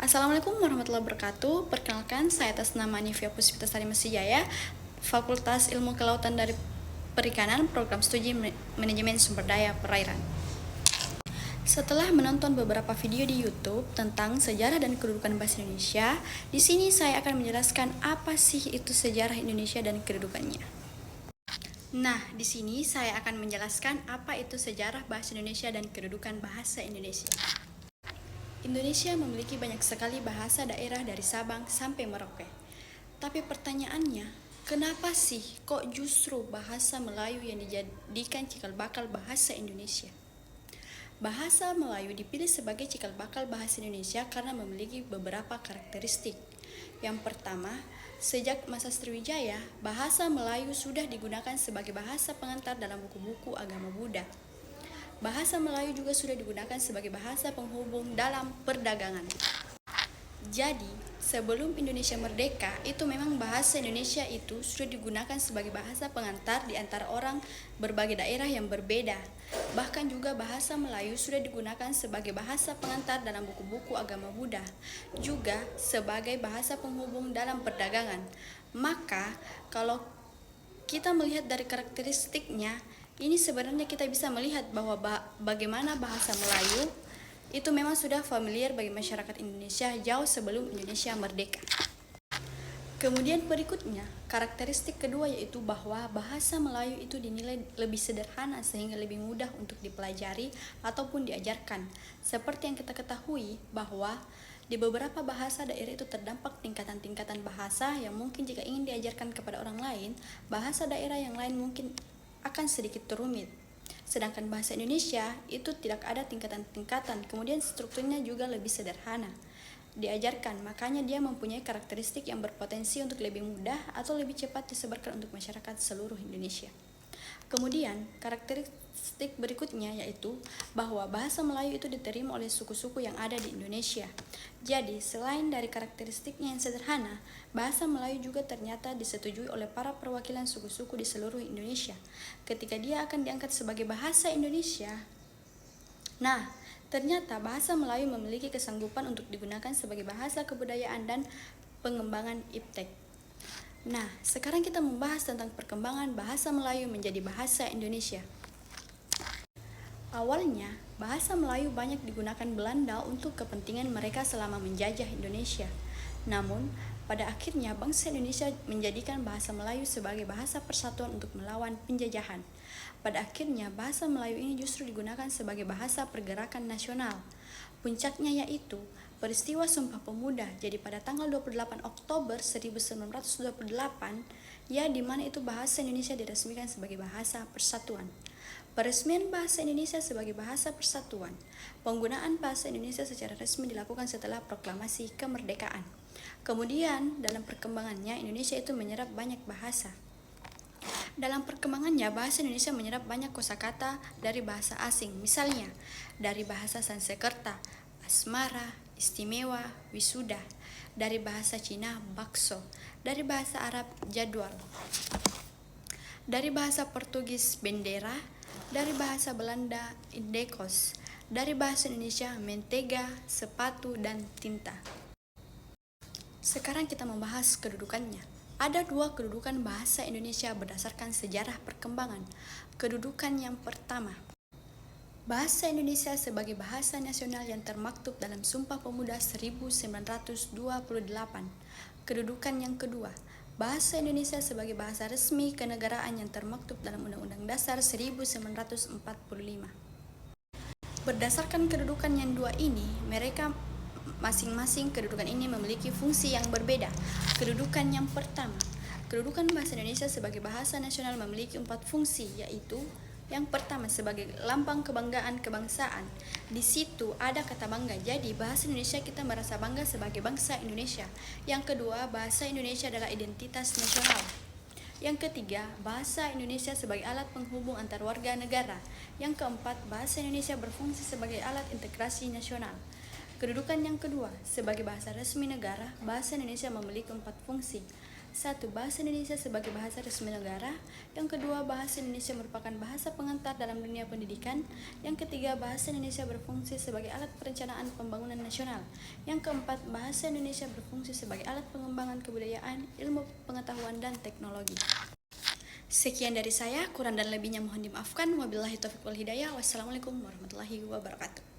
Assalamualaikum warahmatullahi wabarakatuh. Perkenalkan, saya atas nama Nivia Puspitasari Masijaya, Fakultas Ilmu Kelautan dari Perikanan, Program Studi Manajemen Sumber Daya Perairan. Setelah menonton beberapa video di YouTube tentang sejarah dan kedudukan bahasa Indonesia, di sini saya akan menjelaskan apa sih itu sejarah Indonesia dan kedudukannya. Nah, di sini saya akan menjelaskan apa itu sejarah bahasa Indonesia dan kedudukan bahasa Indonesia. Indonesia memiliki banyak sekali bahasa daerah dari Sabang sampai Merauke. Tapi pertanyaannya, kenapa sih kok justru bahasa Melayu yang dijadikan cikal bakal bahasa Indonesia? Bahasa Melayu dipilih sebagai cikal bakal bahasa Indonesia karena memiliki beberapa karakteristik. Yang pertama, sejak masa Sriwijaya, bahasa Melayu sudah digunakan sebagai bahasa pengantar dalam buku-buku agama Buddha. Bahasa Melayu juga sudah digunakan sebagai bahasa penghubung dalam perdagangan. Jadi, sebelum Indonesia merdeka, itu memang bahasa Indonesia itu sudah digunakan sebagai bahasa pengantar di antara orang berbagai daerah yang berbeda. Bahkan juga bahasa Melayu sudah digunakan sebagai bahasa pengantar dalam buku-buku agama Buddha, juga sebagai bahasa penghubung dalam perdagangan. Maka, kalau kita melihat dari karakteristiknya, ini sebenarnya kita bisa melihat bahwa bagaimana bahasa Melayu itu memang sudah familiar bagi masyarakat Indonesia jauh sebelum Indonesia merdeka. Kemudian berikutnya, karakteristik kedua yaitu bahwa bahasa Melayu itu dinilai lebih sederhana sehingga lebih mudah untuk dipelajari ataupun diajarkan. Seperti yang kita ketahui bahwa di beberapa bahasa daerah itu terdampak tingkatan-tingkatan bahasa yang mungkin jika ingin diajarkan kepada orang lain, bahasa daerah yang lain mungkin akan sedikit rumit. Sedangkan bahasa Indonesia itu tidak ada tingkatan-tingkatan, kemudian strukturnya juga lebih sederhana diajarkan, makanya dia mempunyai karakteristik yang berpotensi untuk lebih mudah atau lebih cepat disebarkan untuk masyarakat seluruh Indonesia. Kemudian, karakteristik berikutnya yaitu bahwa bahasa Melayu itu diterima oleh suku-suku yang ada di Indonesia. Jadi, selain dari karakteristiknya yang sederhana, bahasa Melayu juga ternyata disetujui oleh para perwakilan suku-suku di seluruh Indonesia. Ketika dia akan diangkat sebagai bahasa Indonesia, nah, ternyata bahasa Melayu memiliki kesanggupan untuk digunakan sebagai bahasa kebudayaan dan pengembangan iptek. Nah, sekarang kita membahas tentang perkembangan bahasa Melayu menjadi bahasa Indonesia. Awalnya, bahasa Melayu banyak digunakan Belanda untuk kepentingan mereka selama menjajah Indonesia. Namun, pada akhirnya bangsa Indonesia menjadikan bahasa Melayu sebagai bahasa persatuan untuk melawan penjajahan. Pada akhirnya, bahasa Melayu ini justru digunakan sebagai bahasa pergerakan nasional. Puncaknya yaitu peristiwa Sumpah Pemuda. Jadi pada tanggal 28 Oktober 1928, ya di mana itu bahasa Indonesia diresmikan sebagai bahasa persatuan. Peresmian bahasa Indonesia sebagai bahasa persatuan. Penggunaan bahasa Indonesia secara resmi dilakukan setelah proklamasi kemerdekaan. Kemudian dalam perkembangannya Indonesia itu menyerap banyak bahasa. Dalam perkembangannya, bahasa Indonesia menyerap banyak kosakata dari bahasa asing, misalnya dari bahasa Sanskerta, asmara, istimewa, wisuda, dari bahasa Cina, bakso, dari bahasa Arab, jadwal, dari bahasa Portugis, bendera, dari bahasa Belanda, indekos, dari bahasa Indonesia, mentega, sepatu, dan tinta. Sekarang kita membahas kedudukannya. Ada dua kedudukan bahasa Indonesia berdasarkan sejarah perkembangan. Kedudukan yang pertama, bahasa Indonesia sebagai bahasa nasional yang termaktub dalam Sumpah Pemuda 1928. Kedudukan yang kedua, bahasa Indonesia sebagai bahasa resmi kenegaraan yang termaktub dalam Undang-Undang Dasar 1945. Berdasarkan kedudukan yang dua ini, mereka masing-masing kedudukan ini memiliki fungsi yang berbeda. Kedudukan yang pertama, kedudukan bahasa Indonesia sebagai bahasa nasional memiliki 4 fungsi, yaitu yang pertama sebagai lambang kebanggaan kebangsaan. Di situ ada kata bangga. Jadi bahasa Indonesia kita merasa bangga sebagai bangsa Indonesia. Yang kedua, bahasa Indonesia adalah identitas nasional. Yang ketiga, bahasa Indonesia sebagai alat penghubung antar warga negara. Yang keempat, bahasa Indonesia berfungsi sebagai alat integrasi nasional. Kedudukan yang kedua, sebagai bahasa resmi negara, bahasa Indonesia memiliki 4 fungsi. 1. Bahasa Indonesia sebagai bahasa resmi negara. Yang kedua, bahasa Indonesia merupakan bahasa pengantar dalam dunia pendidikan. Yang ketiga, bahasa Indonesia berfungsi sebagai alat perencanaan pembangunan nasional. Yang keempat, bahasa Indonesia berfungsi sebagai alat pengembangan kebudayaan, ilmu pengetahuan, dan teknologi. Sekian dari saya, kurang dan lebihnya mohon dimaafkan. Wabillahi taufiq wal hidayah. Wassalamualaikum warahmatullahi wabarakatuh.